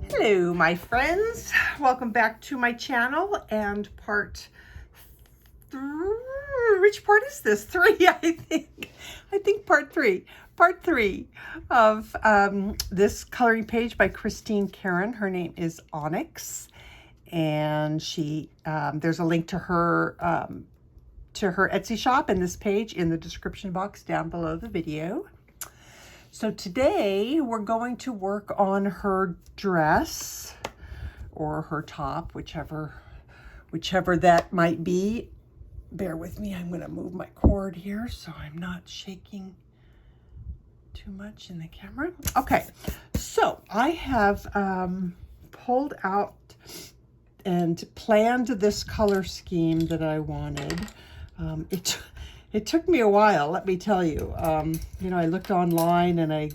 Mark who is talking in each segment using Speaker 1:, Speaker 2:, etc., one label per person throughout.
Speaker 1: Hello, my friends. Welcome back to my channel and part three. Which part is this? Three, I think. I think part three. Part three of this coloring page by Karron. Her name is Onyx, and she there's a link to her Etsy shop in this page in the description box down below the video. So today we're going to work on her dress or her top, whichever that might be. Bear with me, I'm going to move my cord here so I'm not shaking too much in the camera. Okay, so I have pulled out and planned this color scheme that I wanted. It took me a while, let me tell you. You know, I looked online and I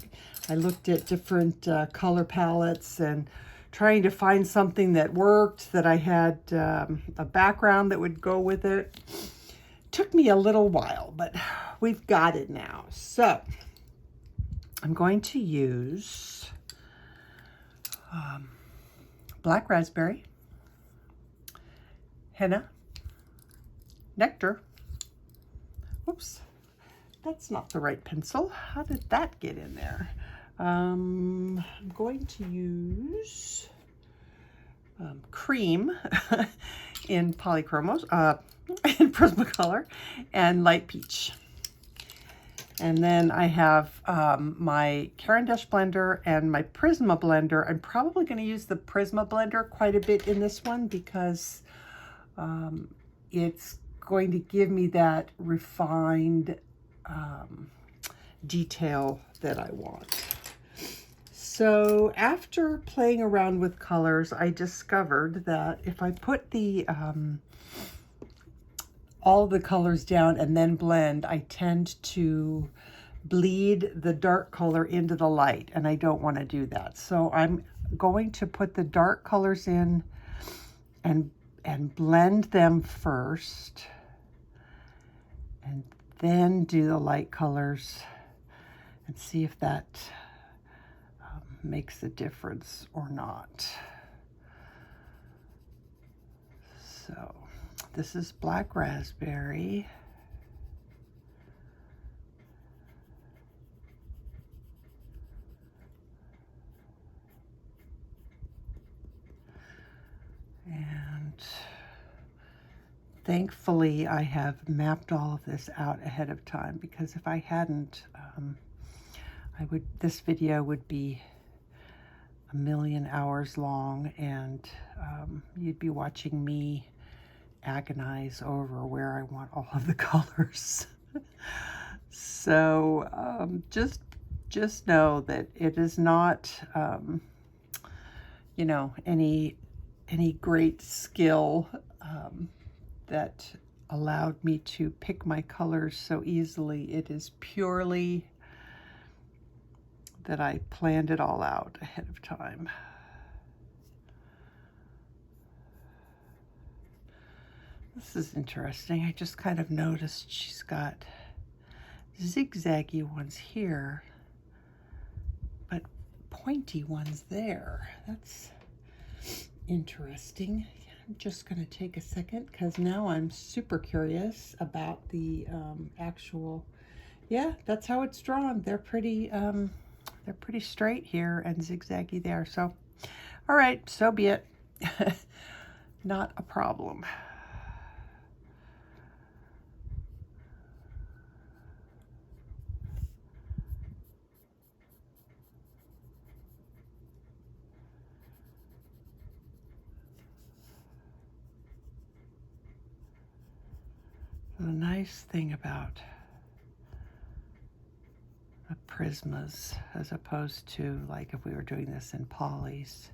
Speaker 1: looked at different color palettes and trying to find something that worked, that I had a background that would go with it. Took me a little while, but we've got it now. So I'm going to use black raspberry, henna, nectar. Oops, that's not the right pencil. How did that get in there? I'm going to use cream in polychromos, in Prismacolor, and light peach. And then I have my Karron blender and my Prisma blender. I'm probably going to use the Prisma blender quite a bit in this one because it's going to give me that refined detail that I want. So after playing around with colors, I discovered that if I put the all the colors down and then blend, I tend to bleed the dark color into the light, and I don't want to do that. So I'm going to put the dark colors in and blend them first, and then do the light colors and see if that makes a difference or not. So this is black raspberry. And thankfully, I have mapped all of this out ahead of time, because if I hadn't, this video would be a million hours long, and you'd be watching me agonize over where I want all of the colors. So just know that it is not, you know, any great skill that allowed me to pick my colors so easily. It is purely that I planned it all out ahead of time. This is interesting. I just kind of noticed she's got zigzaggy ones here, but pointy ones there. That's interesting. I'm just going to take a second because now I'm super curious about the actual, yeah, that's how it's drawn. They're pretty straight here and zigzaggy there. So, all right, so be it. Not a problem. The nice thing about the Prismas, as opposed to like if we were doing this in polys,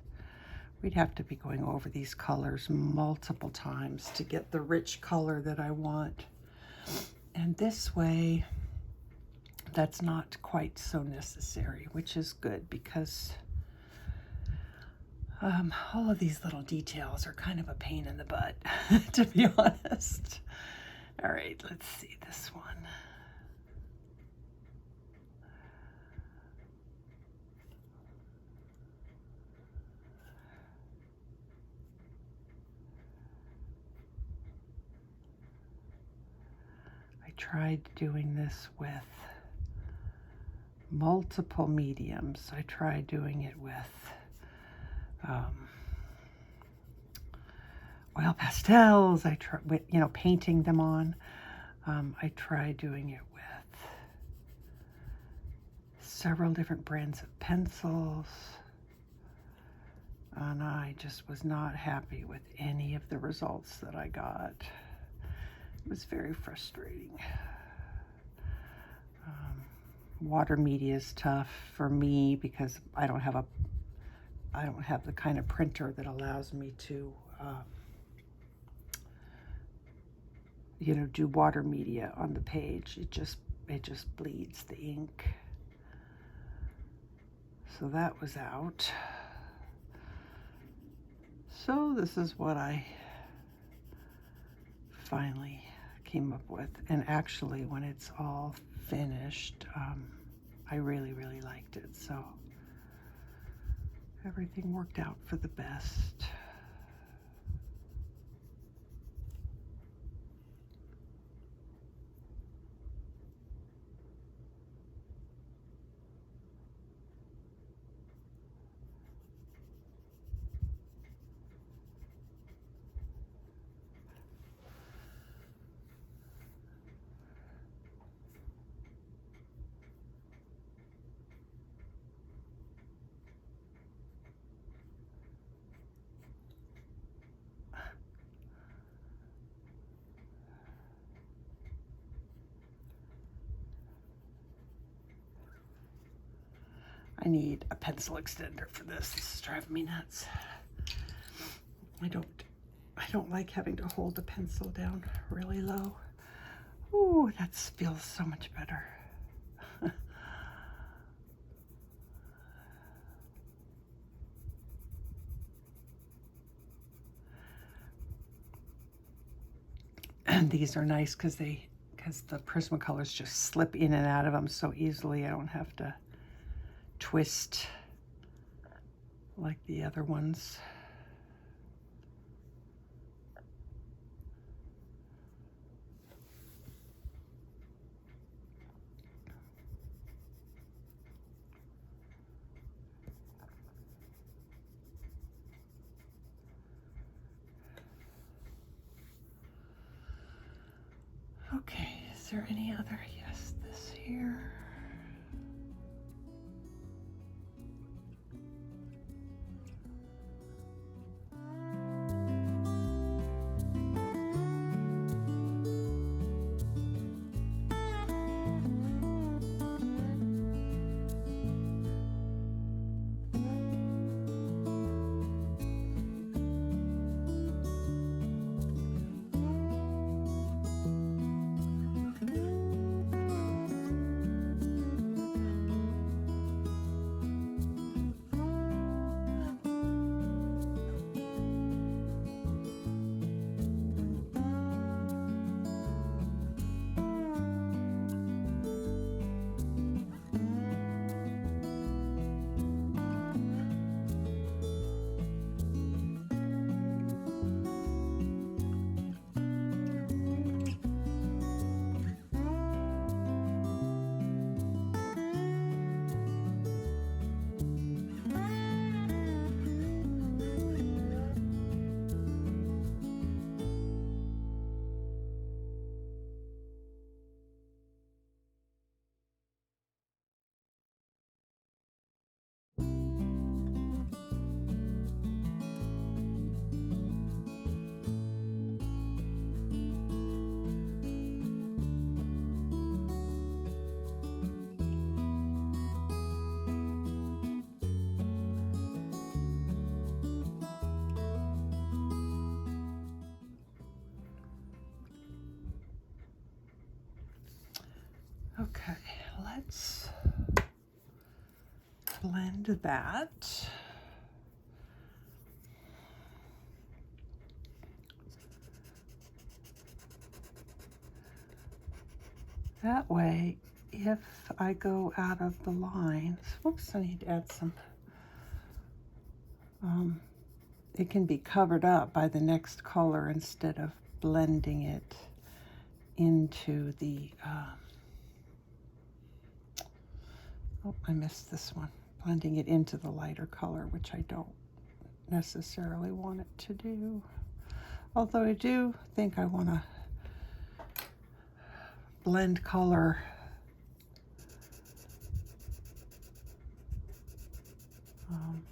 Speaker 1: we'd have to be going over these colors multiple times to get the rich color that I want. And this way, that's not quite so necessary, which is good, because all of these little details are kind of a pain in the butt, to be honest. All right, let's see this one. tried doing this with multiple mediums. I tried doing it with oil pastels. I tried, you know, painting them on. I tried doing it with several different brands of pencils. And I just was not happy with any of the results that I got. It was very frustrating. Water media is tough for me because I don't have the kind of printer that allows me to you know, do water media on the page. It just bleeds the ink. So that was out. So this is what I finally came up with. And actually, when it's all finished, I really, really liked it. So everything worked out for the best. I need a pencil extender for this. This is driving me nuts. I don't like having to hold the pencil down really low. Ooh, that feels so much better. And these are nice because the Prismacolors just slip in and out of them so easily. I don't have to twist like the other ones. Okay, is there any other? Yes, this here. Okay, let's blend that. That way, if I go out of the lines, whoops, I need to add some, it can be covered up by the next color instead of blending it into the, oh, I missed this one. Blending it into the lighter color, which I don't necessarily want it to do. Although I do think I want to blend color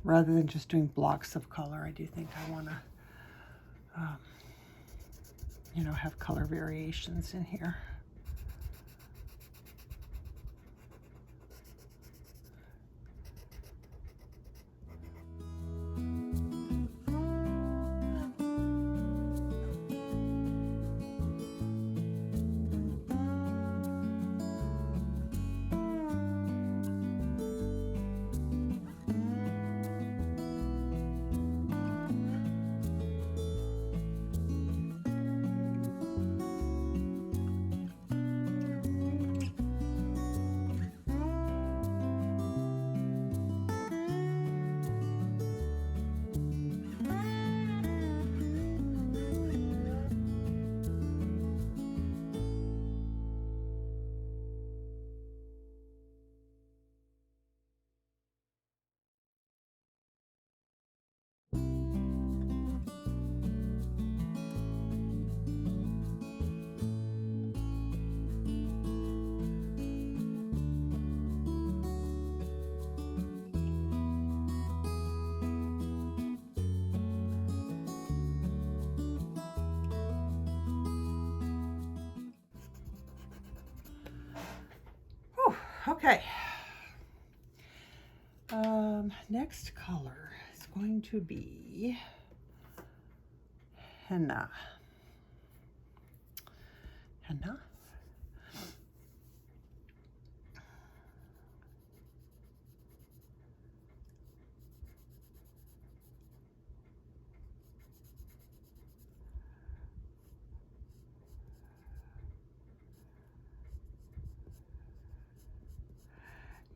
Speaker 1: rather than just doing blocks of color. I do think I want to, you know, have color variations in here. Okay. Next color is going to be Henna. Henna.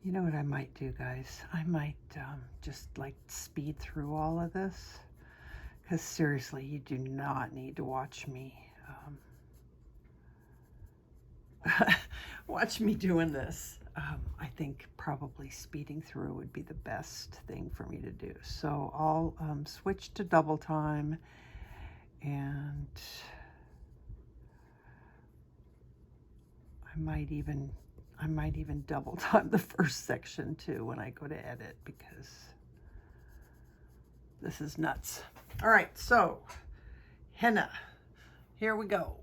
Speaker 1: You know what I might do, guys? I might just like speed through all of this, because seriously, you do not need to watch me watch me doing this. I think probably speeding through would be the best thing for me to do. So I'll switch to double time, and I might even double time the first section too when I go to edit, because this is nuts. All right, so Henna, here we go.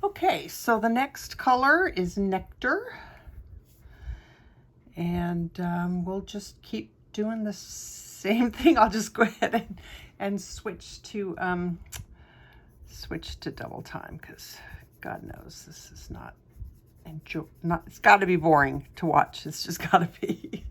Speaker 1: Okay, so the next color is Nectar. And we'll just keep doing the same thing. I'll just go ahead and switch to double time, because God knows this is not it's got to be boring to watch. It's just got to be.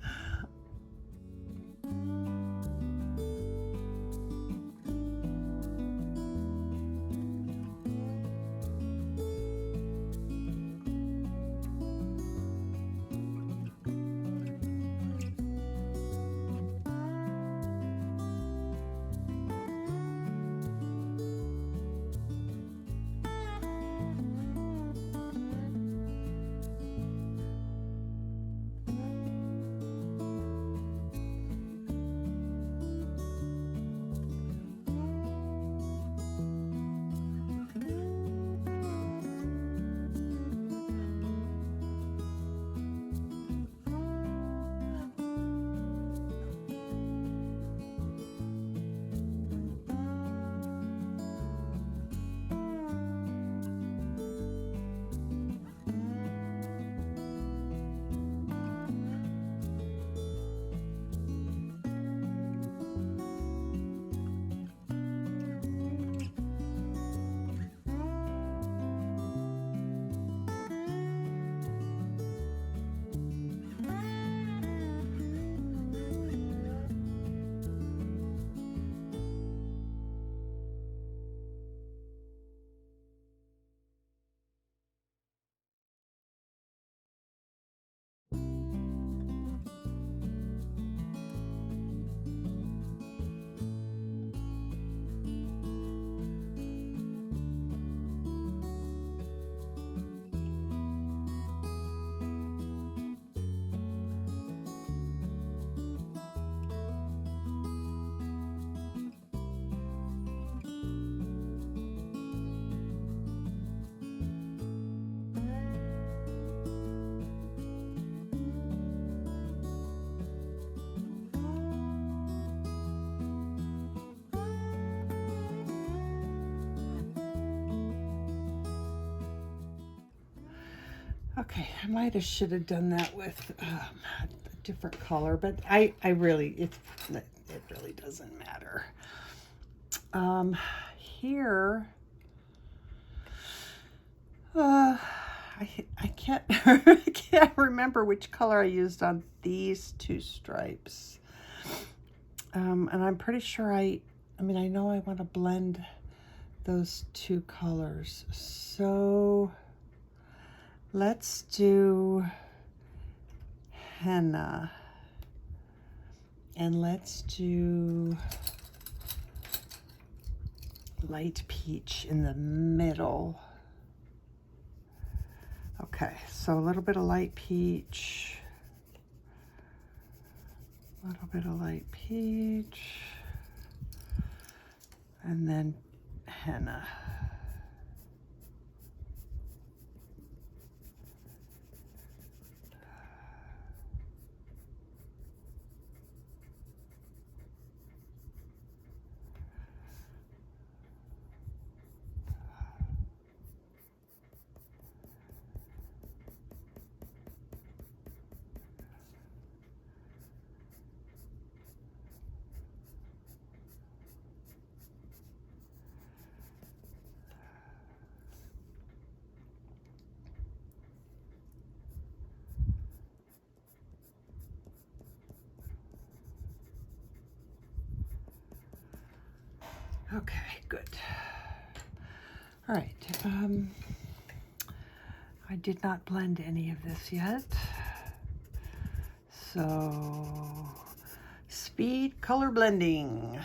Speaker 1: Okay, I might have should have done that with a different color, but it really doesn't matter. Here, I can't I can't remember which color I used on these two stripes, and I'm pretty sure I know I want to blend those two colors, so let's do Henna, and let's do light peach in the middle. Okay, so a little bit of light peach, a little bit of light peach, and then Henna. Okay, good. All right, I did not blend any of this yet. So, speed color blending.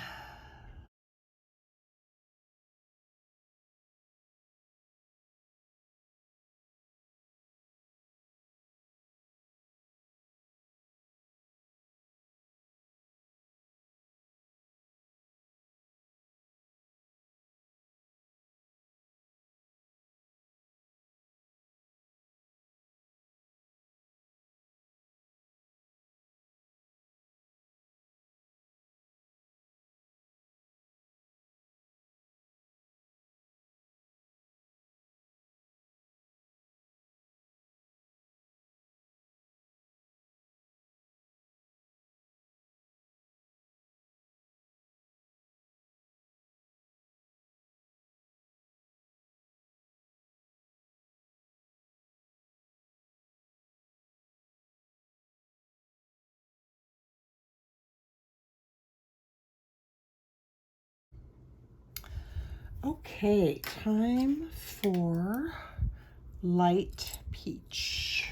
Speaker 1: Okay, time for light peach.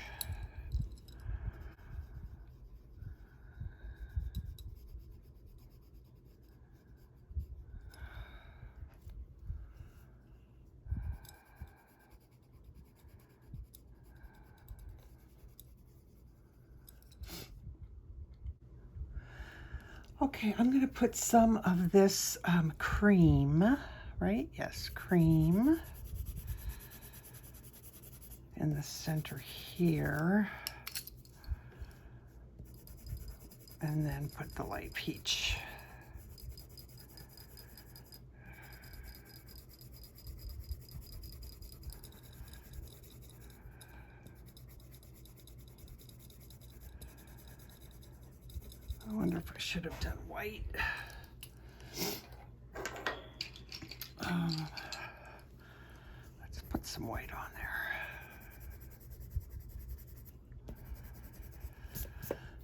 Speaker 1: Okay, I'm going to put some of this cream, right? Yes, cream in the center here. And then put the light peach. I wonder if I should have done white. Let's put some white on there.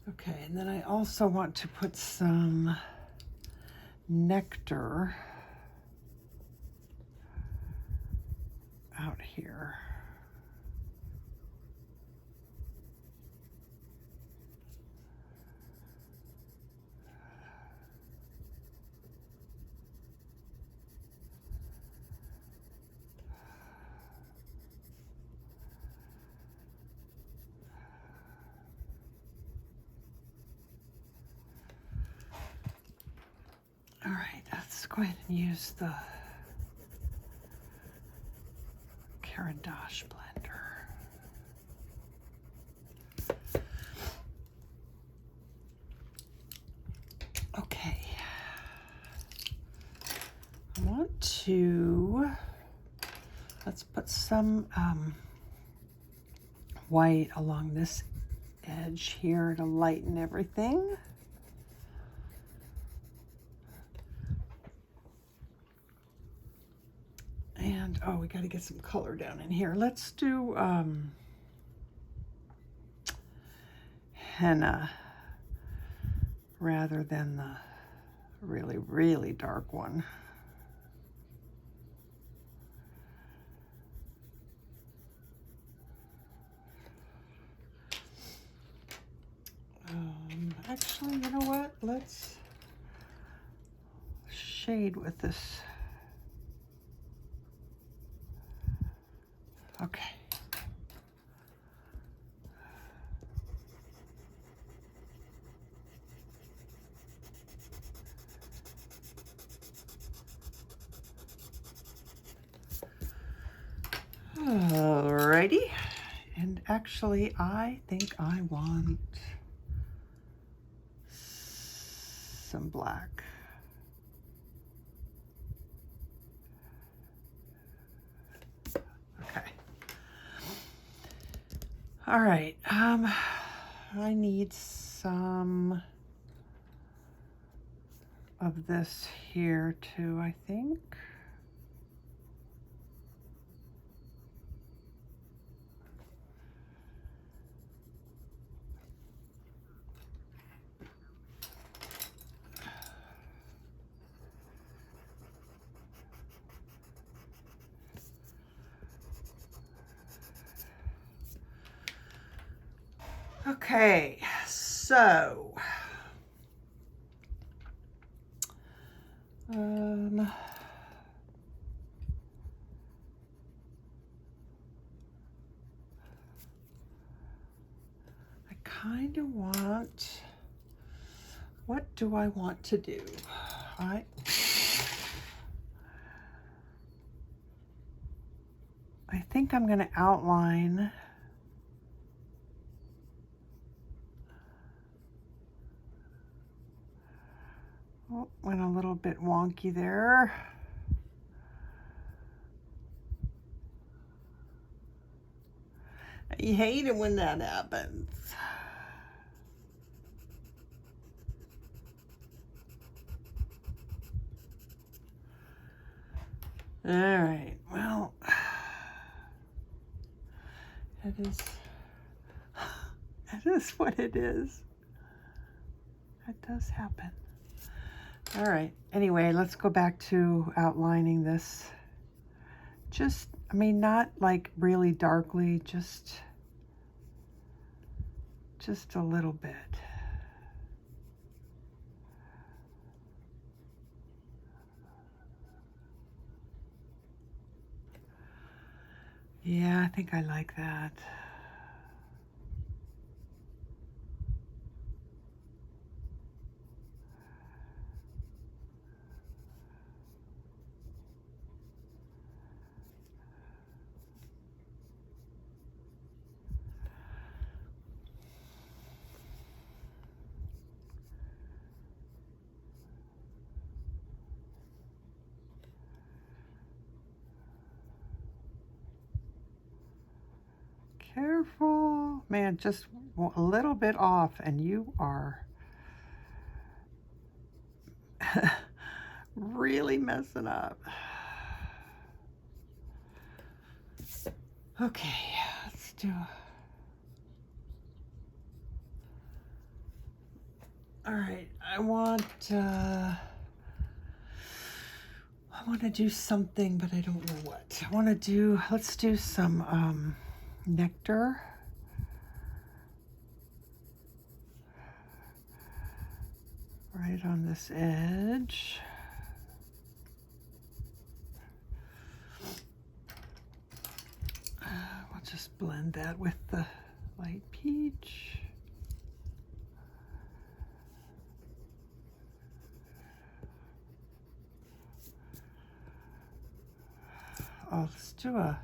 Speaker 1: Okay, and then I also want to put some nectar out here. All right, let's go ahead and use the Karron blender. Okay, I want to, let's put some white along this edge here to lighten everything. And, oh, we got to get some color down in here. Let's do henna rather than the really, really dark one. Actually, you know what? Let's shade with this. Okay. Alrighty. And actually, I think I want some black. Okay. All right. I need some of this here too, I think. Okay, so I kind of want, what do I want to do? I think I'm going to outline oh, went a little bit wonky there. I hate it when that happens. All right, well, it is what it is. That does happen. All right, anyway, let's go back to outlining this. Just, I mean, not like really darkly, just a little bit. Yeah, I think I like that. Careful, man, just a little bit off and you are really messing up. Okay, let's do. All right, I want to do something, but I don't know what. I want to do, let's do some nectar. Right on this edge. We'll just blend that with the light peach. Oh, let's do a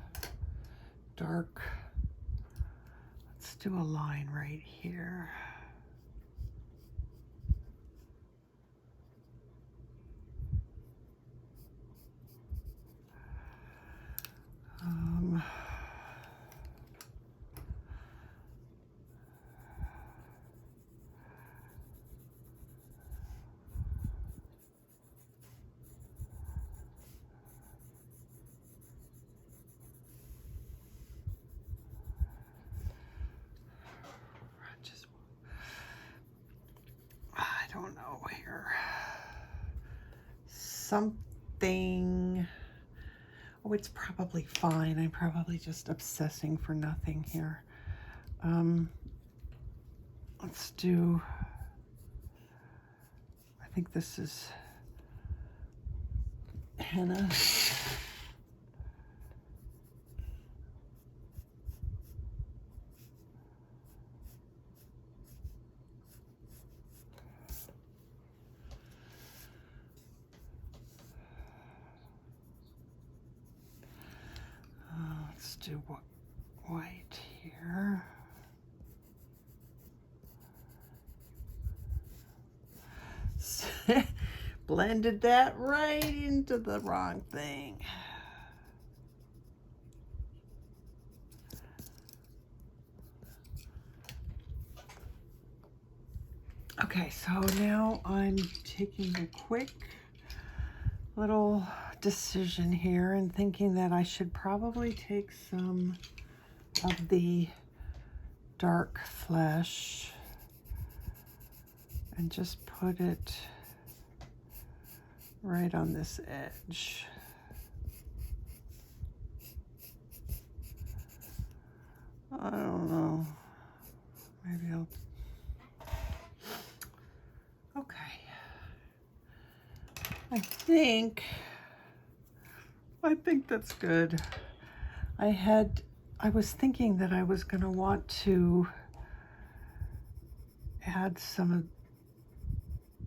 Speaker 1: dark, let's do a line right here. I don't know here. Something. Oh, it's probably fine. I'm probably just obsessing for nothing here. Let's do, I think this is henna. Let's do white here. Blended that right into the wrong thing. Okay, so now I'm taking a quick little decision here and thinking that I should probably take some of the dark flesh and just put it right on this edge. I don't know. Maybe I'll. Okay. I think that's good. I was thinking that I was going to want to add some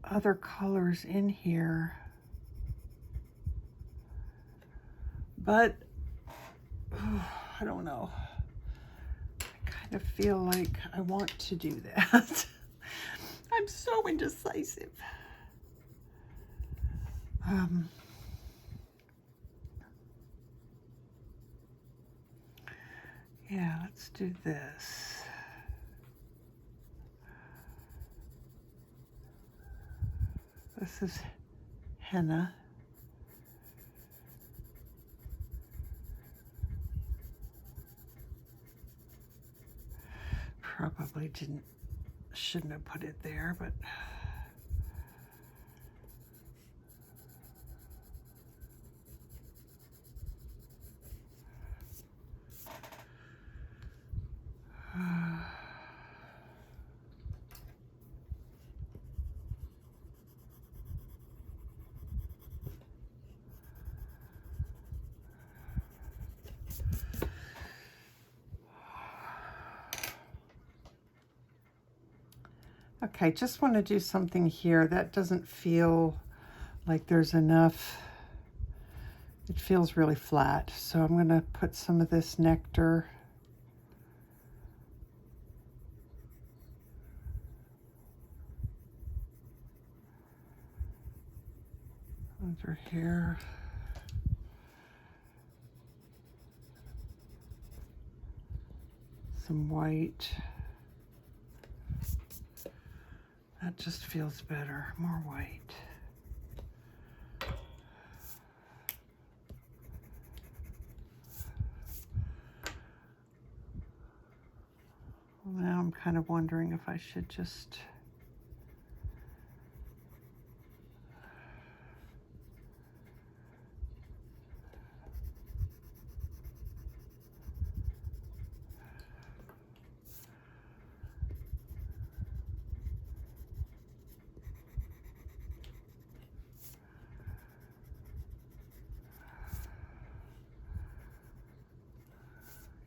Speaker 1: other colors in here, but I don't know. I kind of feel like I want to do that. I'm so indecisive. Yeah, let's do this. This is henna. Probably shouldn't have put it there, but Okay, just want to do something here. That doesn't feel like there's enough. It feels really flat. So I'm going to put some of this Nectar under here. Some white. That just feels better. More white. Now I'm kind of wondering if I should just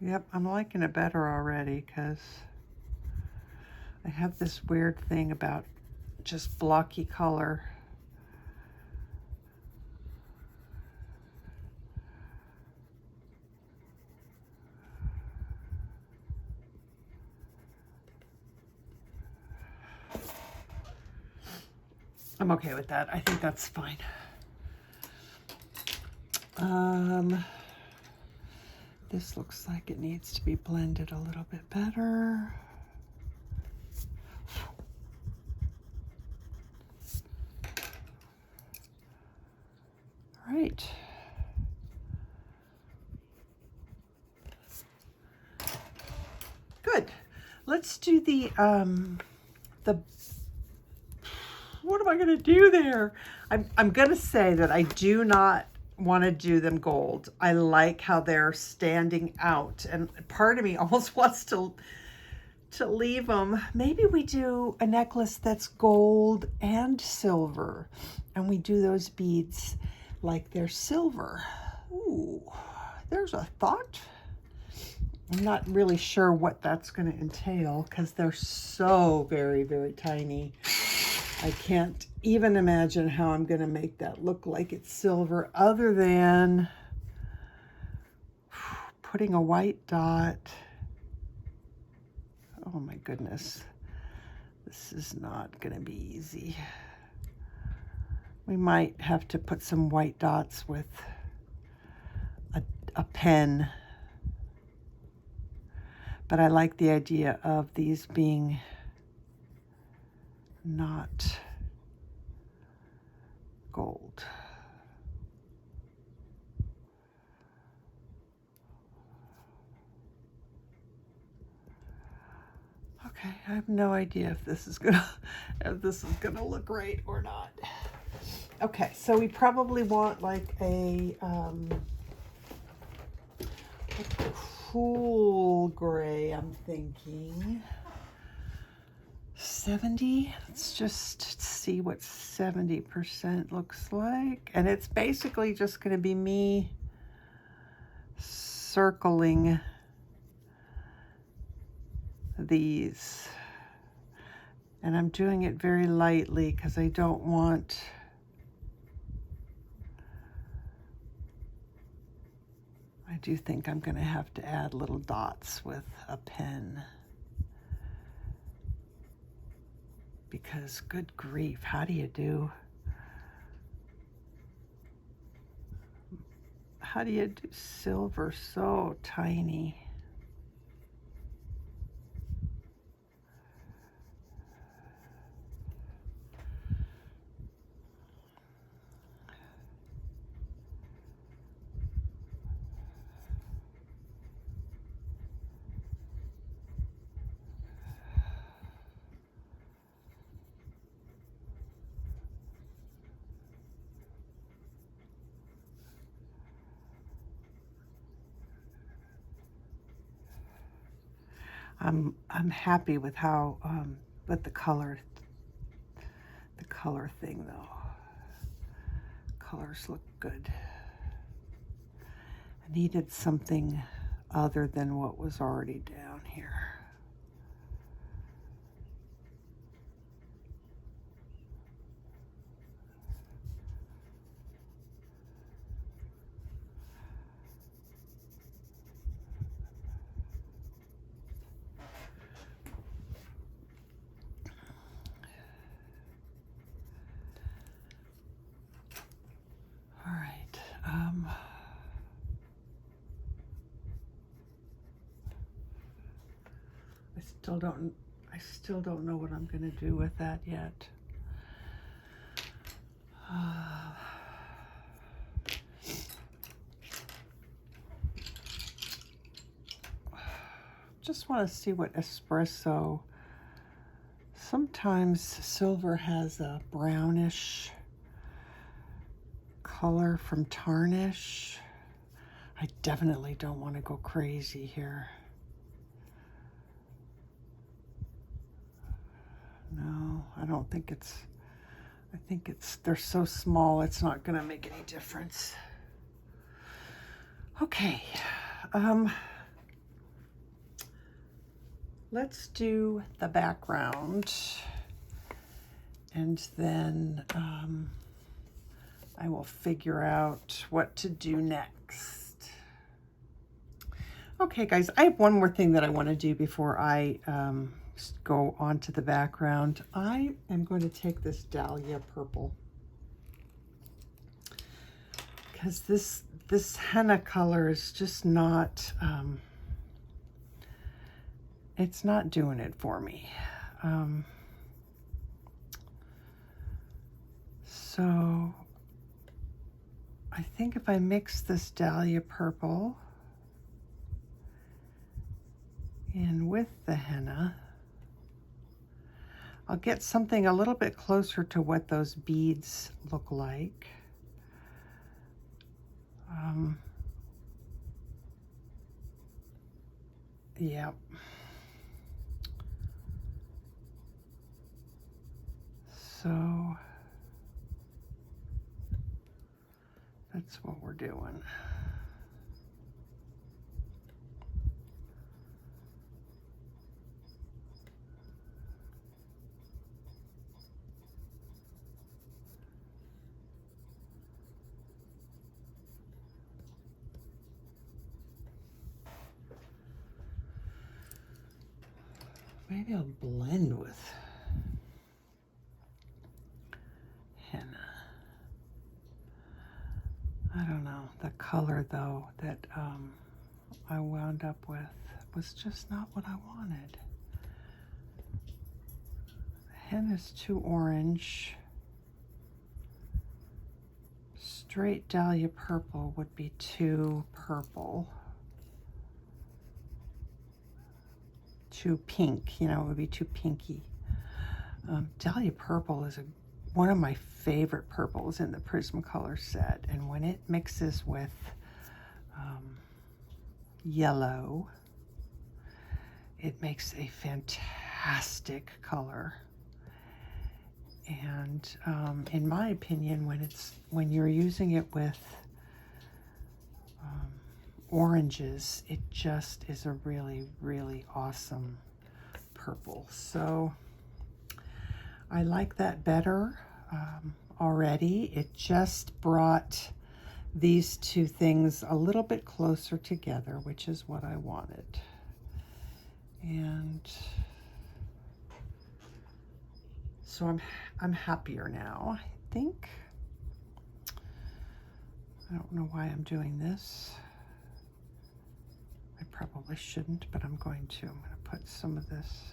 Speaker 1: Yep, I'm liking it better already because I have this weird thing about just blocky color. I'm okay with that. I think that's fine. This looks like it needs to be blended a little bit better. All right. Good. Let's do the what am I going to do there? I'm going to say that I do not want to do them gold. I like how they're standing out, and part of me almost wants to leave them. Maybe we do a necklace that's gold and silver, and we do those beads like they're silver. Ooh, there's a thought. I'm not really sure what that's going to entail because they're so very, very tiny. I can't even imagine how I'm going to make that look like it's silver other than putting a white dot. Oh my goodness. This is not going to be easy. We might have to put some white dots with a pen. But I like the idea of these being not gold. Okay, I have no idea if this is gonna look right or not. Okay, so we probably want like a cool gray, I'm thinking. 70. Let's just see what 70% looks like. And it's basically just going to be me circling these. And I'm doing it very lightly because I don't want I do think I'm going to have to add little dots with a pen. Because good grief, how do you do silver so tiny? I'm happy with how with the color thing though. Colors look good. I needed something other than what was already down here. still don't know what I'm gonna do with that yet. Just want to see what Espresso. Sometimes silver has a brownish color from tarnish. I definitely don't want to go crazy here. No, I don't think it's, I think it's, they're so small, it's not gonna make any difference. Okay, let's do the background, and then I will figure out what to do next. Okay, guys, I have one more thing that I want to do before I go on to the background. I am going to take this Dahlia Purple, because this henna color is just not, it's not doing it for me. So I think if I mix this Dahlia Purple in with the henna, I'll get something a little bit closer to what those beads look like. Yeah. So that's what we're doing. Maybe I'll blend with henna. I don't know. The color, though, that I wound up with was just not what I wanted. Henna's too orange. Straight Dahlia Purple would be too purple. Too pink, you know, it would be too pinky. Dahlia Purple is one of my favorite purples in the Prismacolor set, and when it mixes with yellow, it makes a fantastic color. And in my opinion, when you're using it with oranges, it just is a really, really awesome purple. So I like that better already. It just brought these two things a little bit closer together, which is what I wanted. And so I'm happier now, I think. I don't know why I'm doing this. I probably shouldn't, but I'm going to. I'm going to put some of this.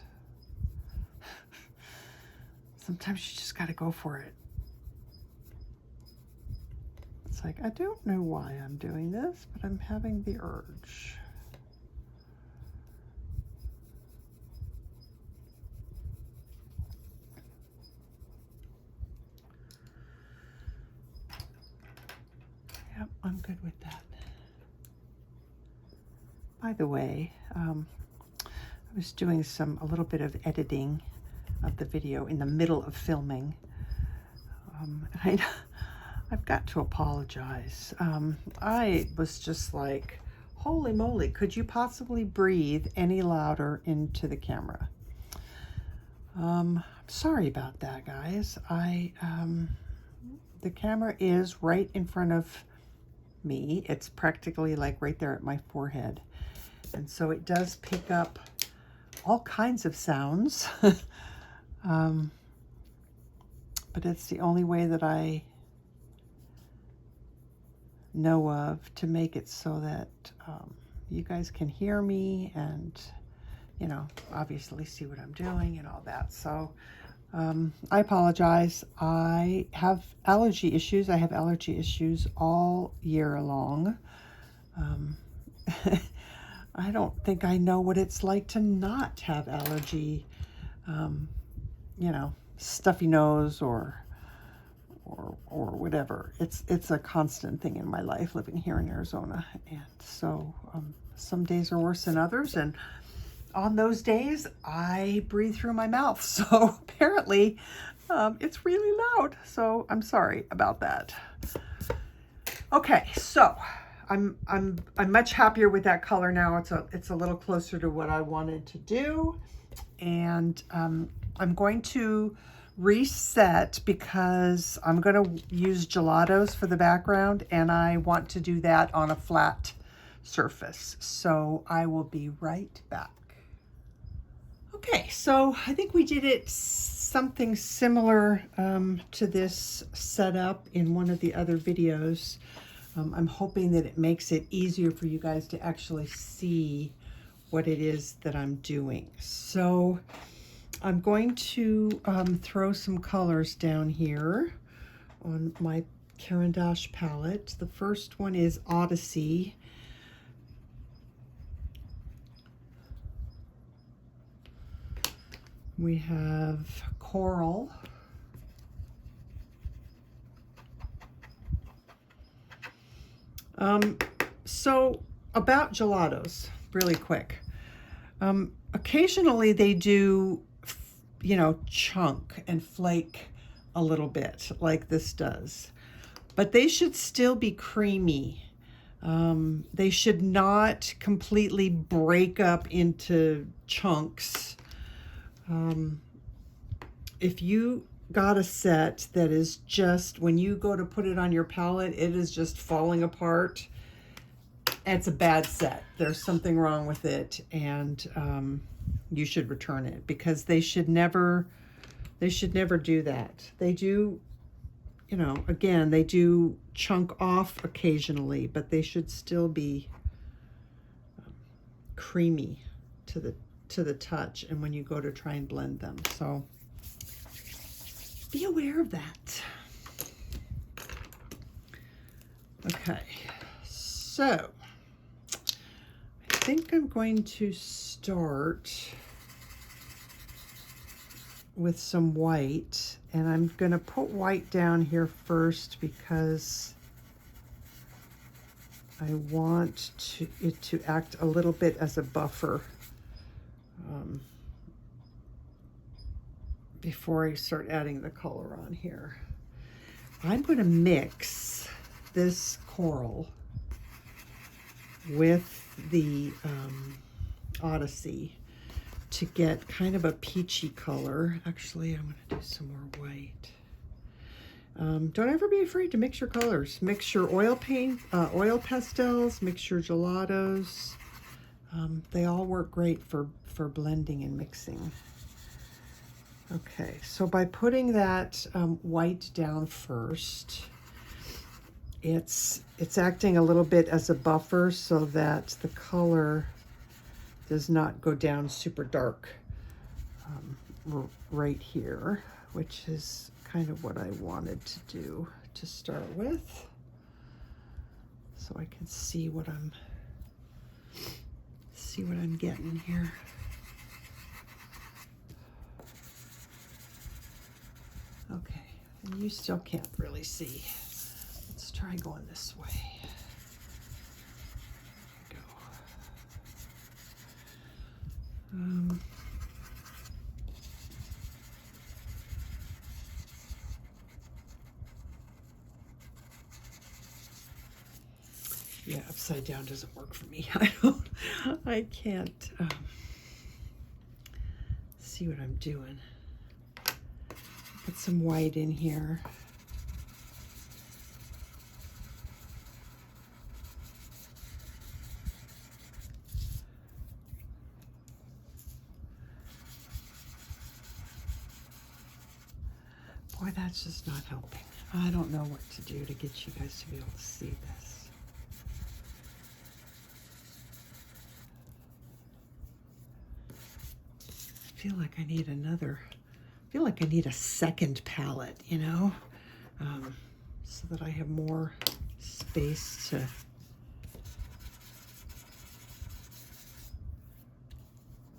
Speaker 1: Sometimes you just got to go for it. It's like, I don't know why I'm doing this, but I'm having the urge. Yep, I'm good with that. By the way, I was doing a little bit of editing of the video in the middle of filming. I've got to apologize. I was just like, holy moly, could you possibly breathe any louder into the camera? I'm sorry about that, guys. The camera is right in front of me. It's practically like right there at my forehead. And so it does pick up all kinds of sounds. But it's the only way that I know of to make it so that you guys can hear me and, you know, obviously see what I'm doing and all that. So I apologize. I have allergy issues. I have allergy issues all year long. I don't think I know what it's like to not have allergy, you know, stuffy nose or whatever. It's a constant thing in my life living here in Arizona. And so some days are worse than others. And on those days, I breathe through my mouth. So apparently it's really loud. So I'm sorry about that. Okay, so I'm much happier with that color now. It's a little closer to what I wanted to do. And I'm going to reset because I'm going to use Gelatos for the background, and I want to do that on a flat surface. So I will be right back. Okay, so I think we did it something similar to this setup in one of the other videos. I'm hoping that it makes it easier for you guys to actually see what it is that I'm doing. So I'm going to throw some colors down here on my Karron palette. The first one is Odyssey. We have Coral. So about Gelatos, really quick. Occasionally they do, you know, chunk and flake a little bit like this does, but they should still be creamy. They should not completely break up into chunks. If you got a set that is just, when you go to put it on your palette, it is just falling apart, it's a bad set. There's something wrong with it, and you should return it, because they should never do that. They do, you know, again, they do chunk off occasionally, but they should still be creamy to the touch, and when you go to try and blend them. So be aware of that. Okay, so I think I'm going to start with some white, and I'm going to put white down here first because I want it to act a little bit as a buffer before I start adding the color on here. I'm going to mix this coral with the Odyssey to get kind of a peachy color. Actually, I'm going to do some more white. Don't ever be afraid to mix your colors. Mix your oil paint, oil pastels, mix your Gelatos. They all work great for blending and mixing. Okay, so by putting that white down first, it's acting a little bit as a buffer so that the color does not go down super dark right here, which is kind of what I wanted to do to start with, so I can see what I'm getting here. Okay, and you still can't really see. Let's try going this way. There we go. Yeah, upside down doesn't work for me. I can't see what I'm doing. Put some white in here. Boy, that's just not helping. I don't know what to do to get you guys to be able to see this. feel like I need another, I feel like I need a second palette, you know, so that I have more space to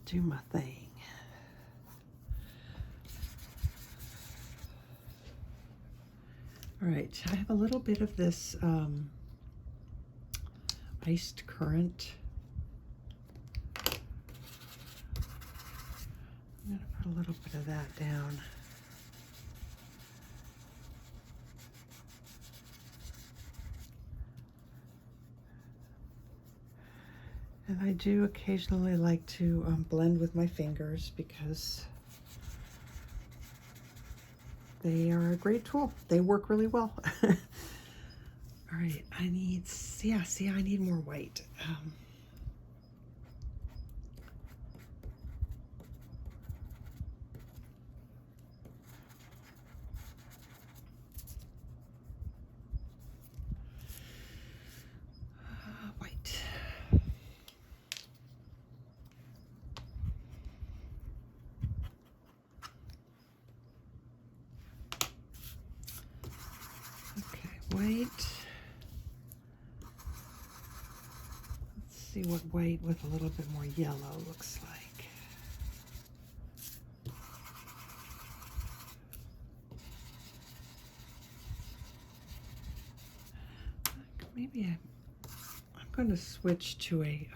Speaker 1: do my thing. All right, I have a little bit of this iced currant. I'm going to put a little bit of that down. And I do occasionally like to blend with my fingers because they are a great tool. They work really well. All right, I need, yeah, see, I need more white. White. White. Let's see what white with a little bit more yellow looks like. Maybe I'm going to switch to a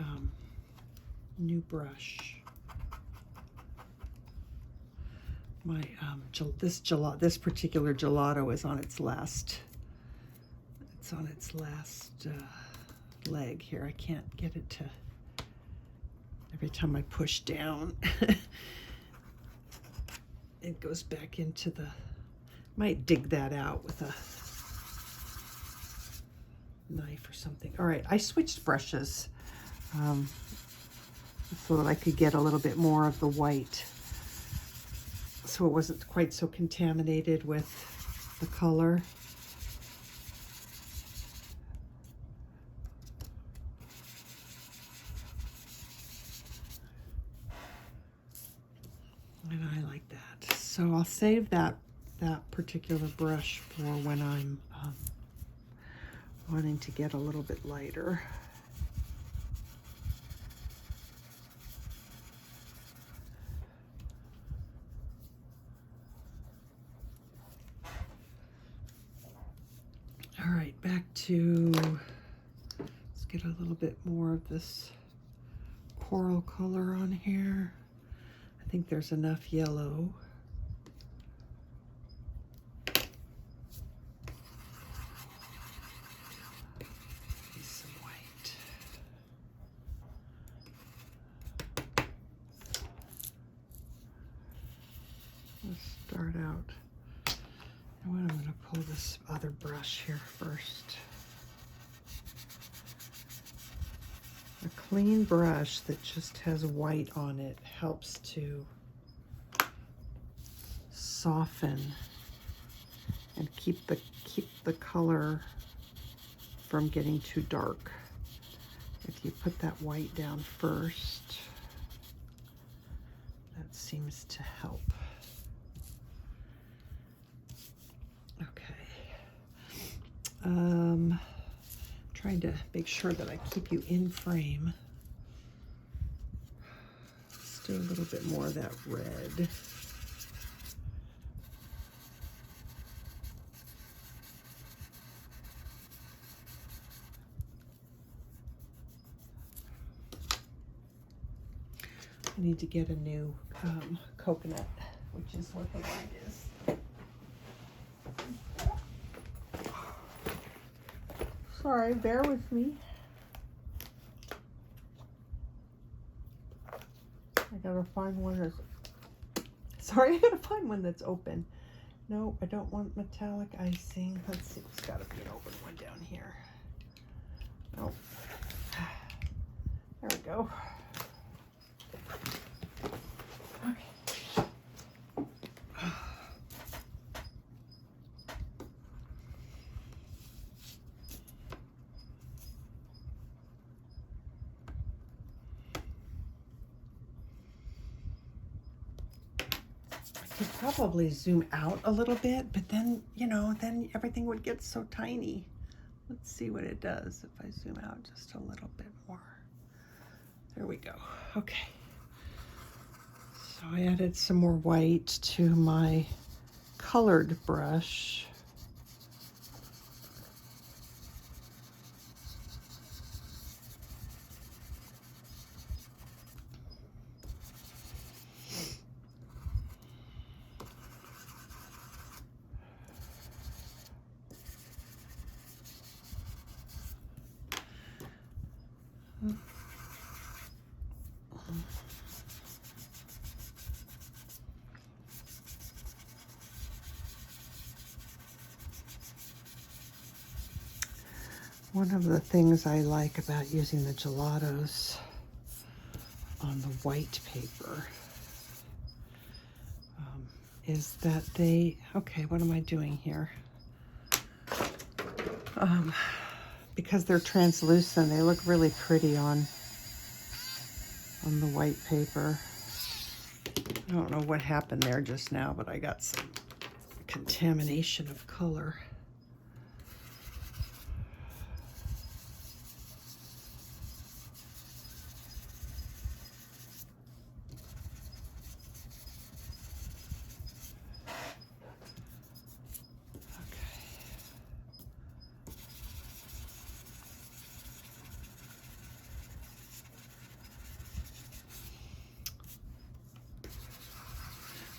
Speaker 1: new brush. My this particular gelato is on its last. It's on its last leg here. I can't get it to, every time I push down, it goes back into the, might dig that out with a knife or something. All right, I switched brushes so that I could get a little bit more of the white, so it wasn't quite so contaminated with the color. And I like that. So I'll save that particular brush for when I'm wanting to get a little bit lighter. All right, back to, let's get a little bit more of this coral color on here. I think there's enough yellow. Maybe some white. Let's start out. I'm going to pull this other brush here first. A clean brush that just has white on it helps to soften and keep the color from getting too dark. If you put that white down first, that seems to help. Okay. Trying to make sure that I keep you in frame. Let's do a little bit more of that red. I need to get a new coconut, which is what the white is. Sorry, bear with me. I gotta find one that's, sorry, I gotta find one that's open. No, I don't want metallic icing. Let's see, it's gotta be an open one down here. Nope. There we go. probably zoom out a little bit, but then, you know, then everything would get so tiny. Let's see what it does if I zoom out just a little bit more. There we go. Okay. So I added some more white to my colored brush. One of the things I like about using the Gelatos on the white paper is that they, okay, what am I doing here? Because they're translucent, they look really pretty on the white paper. I don't know what happened there just now, but I got some contamination of color.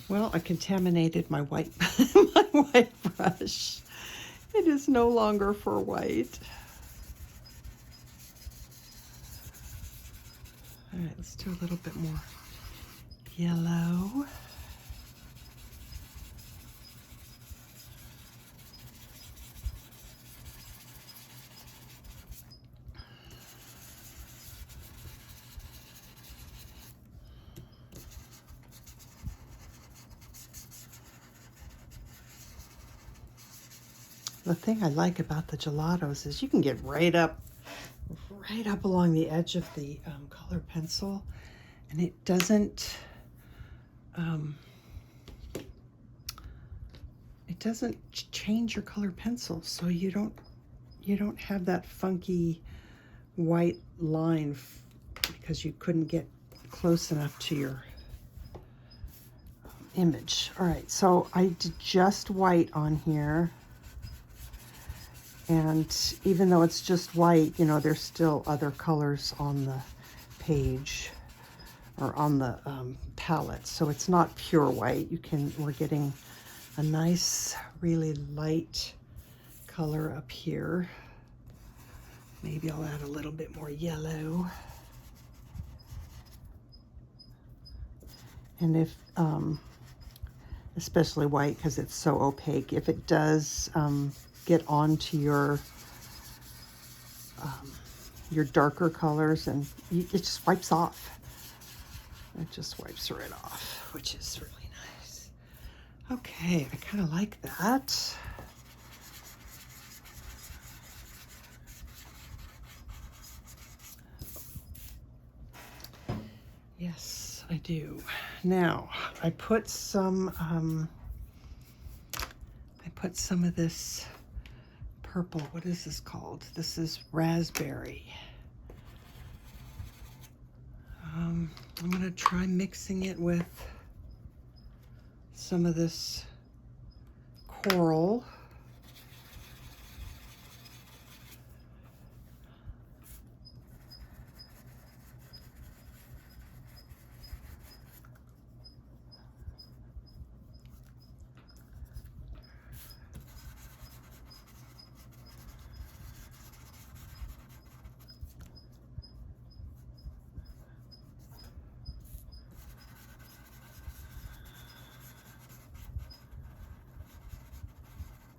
Speaker 1: Well, I contaminated my white my white brush. It is no longer for white. All right, let's do a little bit more yellow. The thing I like about the Gelatos is you can get right up along the edge of the colored pencil, and it doesn't change your colored pencil, so you don't have that funky white line because you couldn't get close enough to your image. All right, so I did just white on here. And even though it's just white, you know, there's still other colors on the page or on the palette. So it's not pure white. We're getting a nice, really light color up here. Maybe I'll add a little bit more yellow. And if, especially white because it's so opaque, if it does get onto your darker colors, and it just wipes off. It just wipes right off, which is really nice. Okay, I kind of like that. Yes, I do. Now, I put some of this purple. What is this called? This is raspberry. I'm going to try mixing it with some of this coral.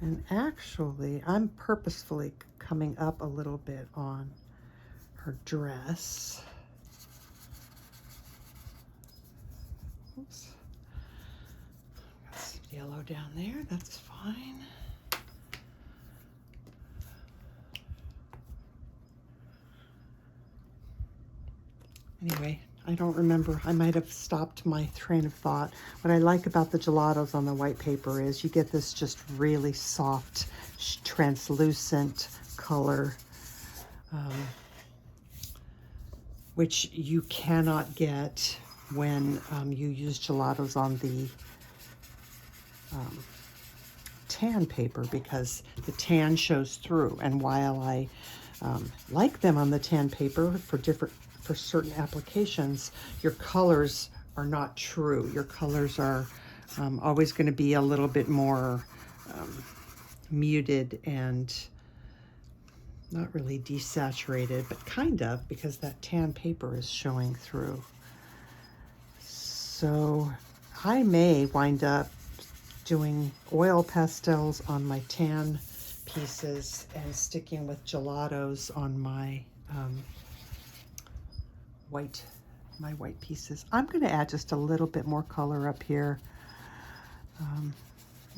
Speaker 1: And actually, I'm purposefully coming up a little bit on her dress. Oops. Got some yellow down there, that's fine. Anyway, I don't remember. I might have stopped my train of thought. What I like about the gelatos on the white paper is you get this just really soft, translucent color, which you cannot get when you use gelatos on the tan paper, because the tan shows through. And while I like them on the tan paper for certain applications, your colors are not true. Your colors are always going to be a little bit more muted and not really desaturated, but kind of, because that tan paper is showing through. So I may wind up doing oil pastels on my tan pieces and sticking with gelatos on my white pieces. I'm going to add just a little bit more color up here.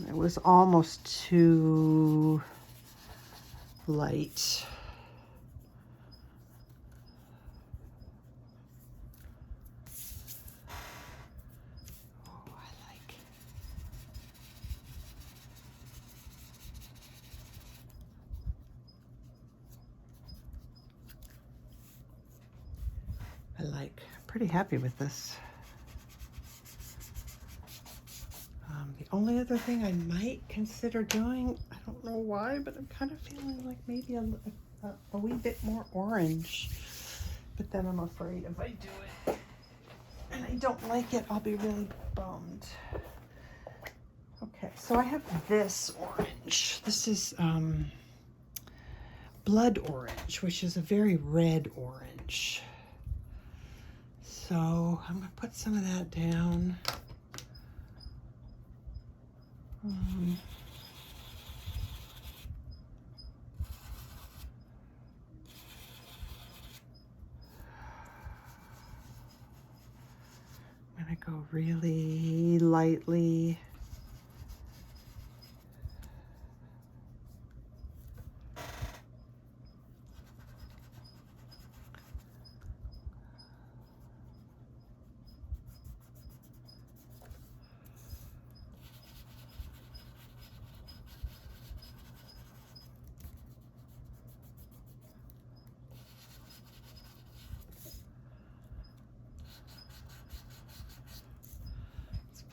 Speaker 1: It was almost too light. Pretty happy with this. The only other thing I might consider doing, I don't know why, but I'm kind of feeling like maybe a wee bit more orange. But then I'm afraid if I do it and I don't like it, I'll be really bummed. Okay, so I have this orange. This is blood orange, which is a very red orange. So I'm going to put some of that down. I'm going to go really lightly.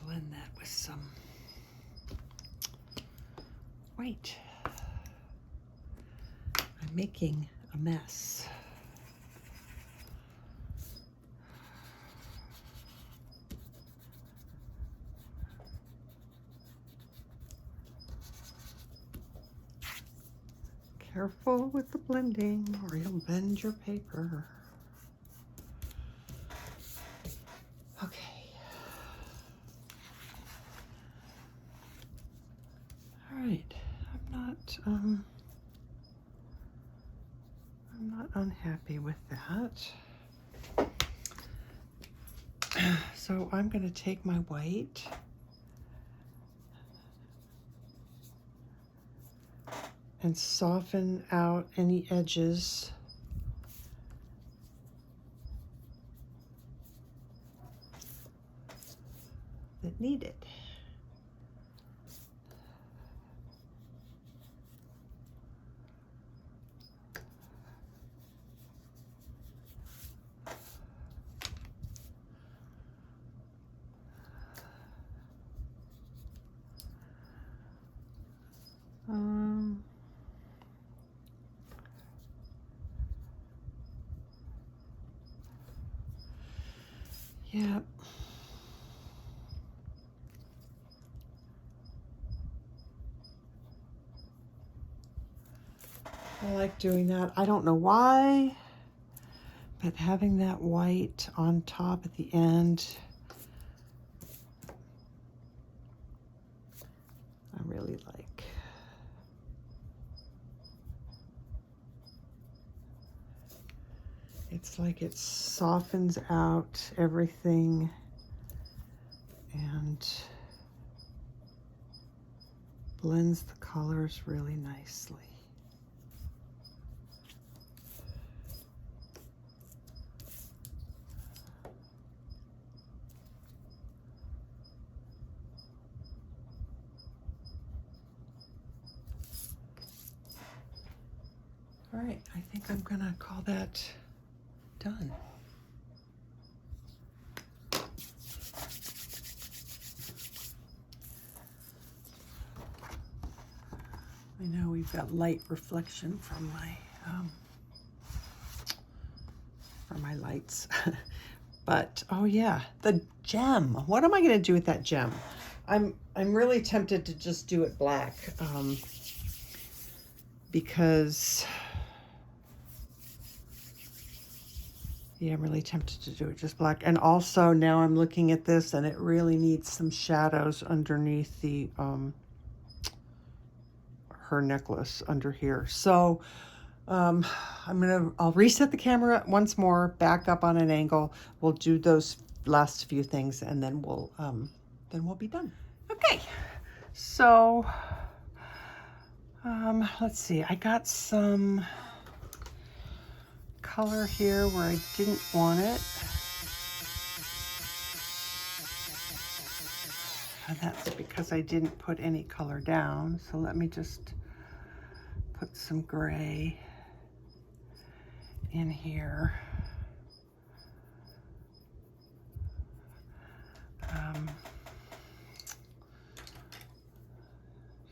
Speaker 1: Blend that with some white. I'm making a mess. Careful with the blending or you'll bend your paper. Okay. Right, I'm not unhappy with that. So I'm going to take my white and soften out any edges that need it. Yeah. I like doing that. I don't know why, but having that white on top at the end, I really like. It's like it softens out everything and blends the colors really nicely. All right, I think I'm gonna call that done. I know we've got light reflection from my lights, but oh yeah, the gem. What am I gonna do with that gem? I'm really tempted to just do it black, because yeah, I'm really tempted to do it just black. And also now I'm looking at this and it really needs some shadows underneath the her necklace under here. So I'll reset the camera once more, back up on an angle. We'll do those last few things and then we'll be done. Okay, so let's see. I got some color here where I didn't want it. And that's because I didn't put any color down. So let me just put some gray in here.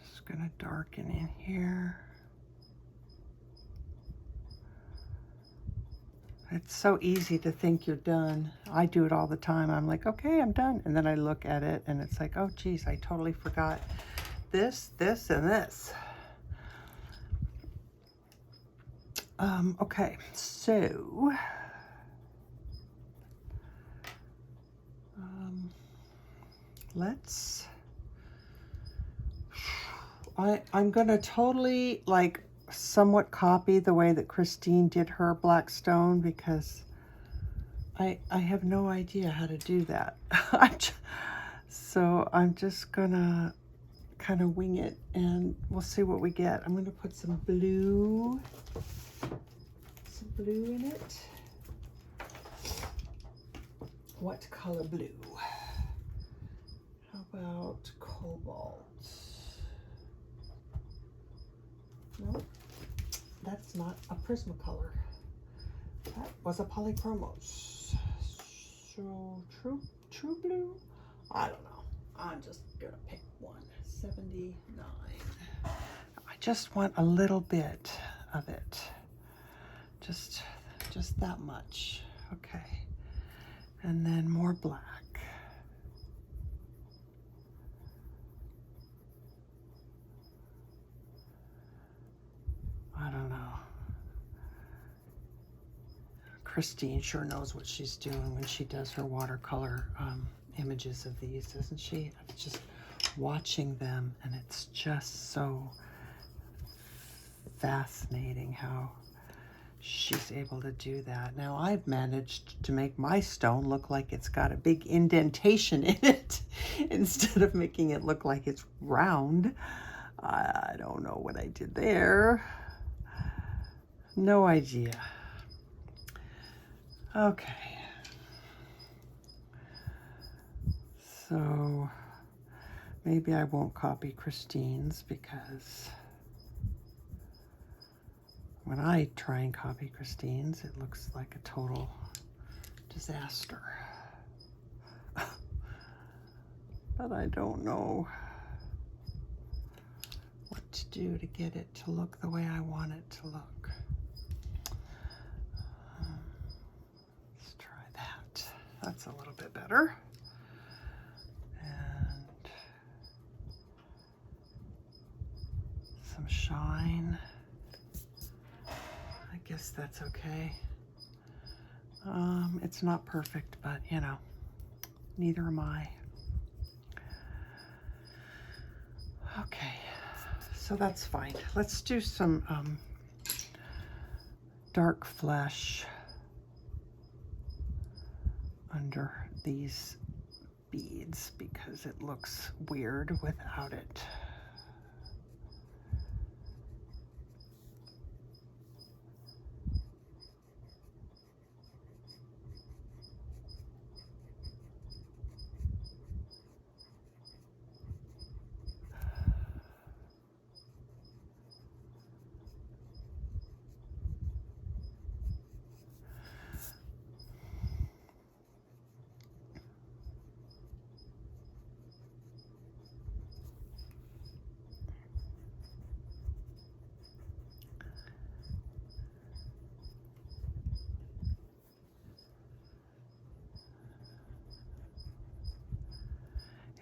Speaker 1: Just gonna darken in here. It's so easy to think you're done. I do it all the time. I'm like, okay, I'm done. And then I look at it and it's like, oh geez, I totally forgot this, this, and this. Okay, so I'm gonna totally like somewhat copy the way that Christine did her black stone, because I have no idea how to do that. So I'm just gonna kind of wing it and we'll see what we get. I'm gonna put some blue in it. What color blue? How about cobalt? No, that's not a Prismacolor. That was a polychromos. So true blue? I don't know. I'm just gonna pick one. 79. I just want a little bit of it. Just that much. Okay. And then more black. I don't know. Christine sure knows what she's doing when she does her watercolor images of these, doesn't she? I'm just watching them and it's just so fascinating how she's able to do that. Now I've managed to make my stone look like it's got a big indentation in it instead of making it look like it's round. I don't know what I did there. No idea. Okay. So maybe I won't copy Christine's, because when I try and copy Christine's, it looks like a total disaster. But I don't know what to do to get it to look the way I want it to look. Let's try that. That's a little bit better. And some shine. I guess that's okay. It's not perfect, but you know, neither am I. Okay, so that's fine. Let's do some dark flesh under these beads because it looks weird without it.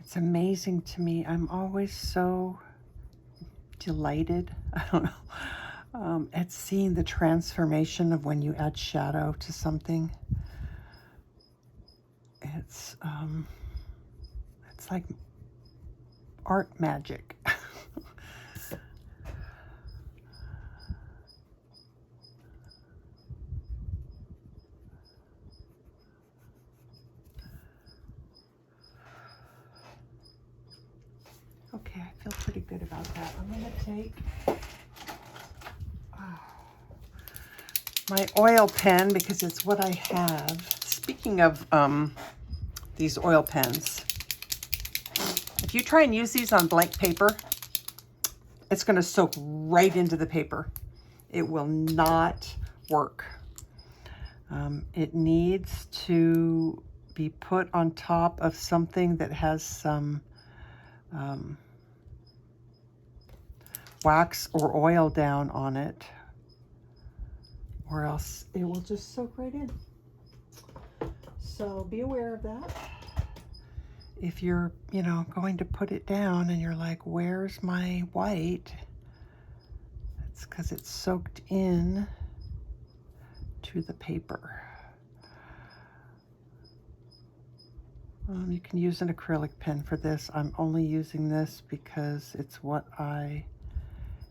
Speaker 1: It's amazing to me. I'm always so delighted, I don't know, at seeing the transformation of when you add shadow to something. It's like art magic. Okay, I feel pretty good about that. I'm going to take my oil pen because it's what I have. Speaking of these oil pens, if you try and use these on blank paper, it's going to soak right into the paper. It will not work. It needs to be put on top of something that has some wax or oil down on it, or else it will just soak right in. So be aware of that. If you're, you know, going to put it down and you're like, where's my white? It's because it's soaked in to the paper. You can use an acrylic pen for this. I'm only using this because it's what I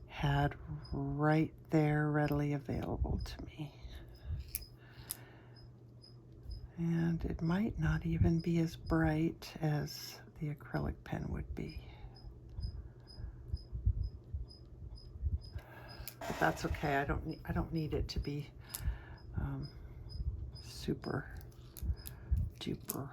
Speaker 1: had right there readily available to me. And it might not even be as bright as the acrylic pen would be. But that's okay. I don't need it to be super duper.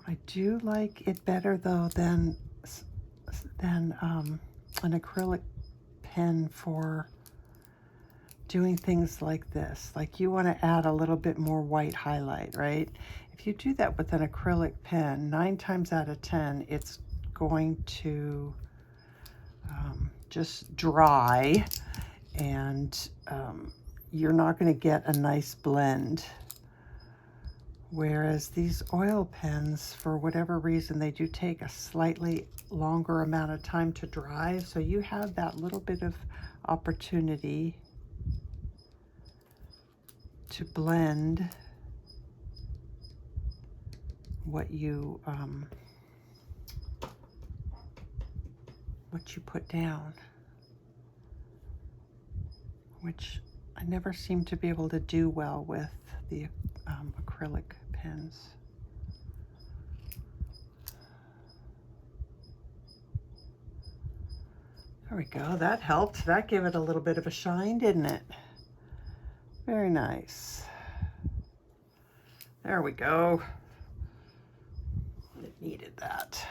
Speaker 1: I do like it better though than an acrylic pen for doing things like this. Like you want to add a little bit more white highlight, right? If you do that with an acrylic pen, 9 times out of 10, it's going to just dry, and you're not going to get a nice blend. Whereas these oil pens, for whatever reason, they do take a slightly longer amount of time to dry. So you have that little bit of opportunity to blend what you put down, which I never seem to be able to do well with the acrylic pens. There we go. That helped. That gave it a little bit of a shine, didn't it? Very nice. There we go. It needed that.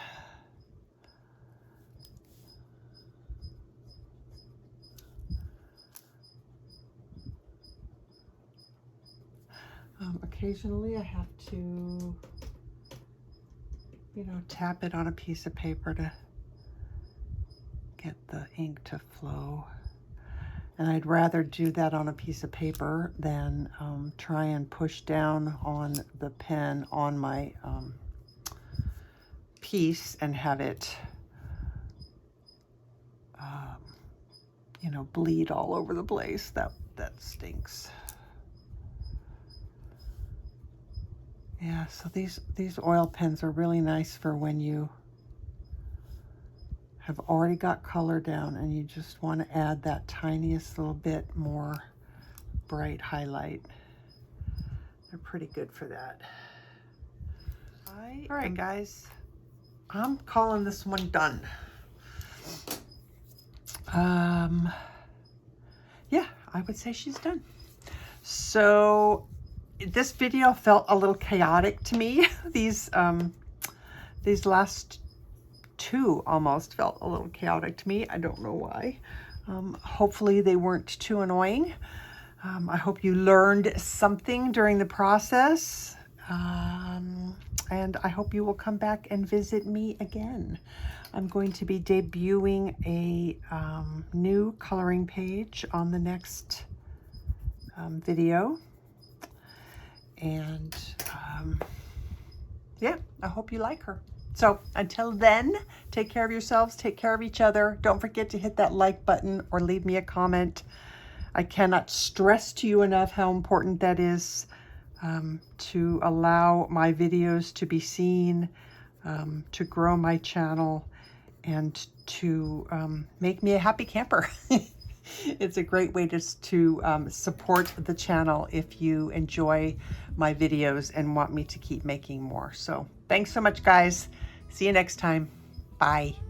Speaker 1: Occasionally I have to, you know, tap it on a piece of paper to get the ink to flow. And I'd rather do that on a piece of paper than try and push down on the pen on my piece and have it, you know, bleed all over the place. That stinks. Yeah, so these oil pens are really nice for when you have already got color down and you just want to add that tiniest little bit more bright highlight. They're pretty good for that. All right, guys, I'm calling this one done. Yeah, I would say she's done. So this video felt a little chaotic to me. These last two almost felt a little chaotic to me. I don't know why. Hopefully they weren't too annoying. I hope you learned something during the process. And I hope you will come back and visit me again. I'm going to be debuting a new coloring page on the next video. And yeah, I hope you like her. So until then, take care of yourselves, take care of each other. Don't forget to hit that like button or leave me a comment. I cannot stress to you enough how important that is, to allow my videos to be seen, to grow my channel, and to make me a happy camper. It's a great way to support the channel if you enjoy my videos and want me to keep making more. So thanks so much, guys. See you next time. Bye.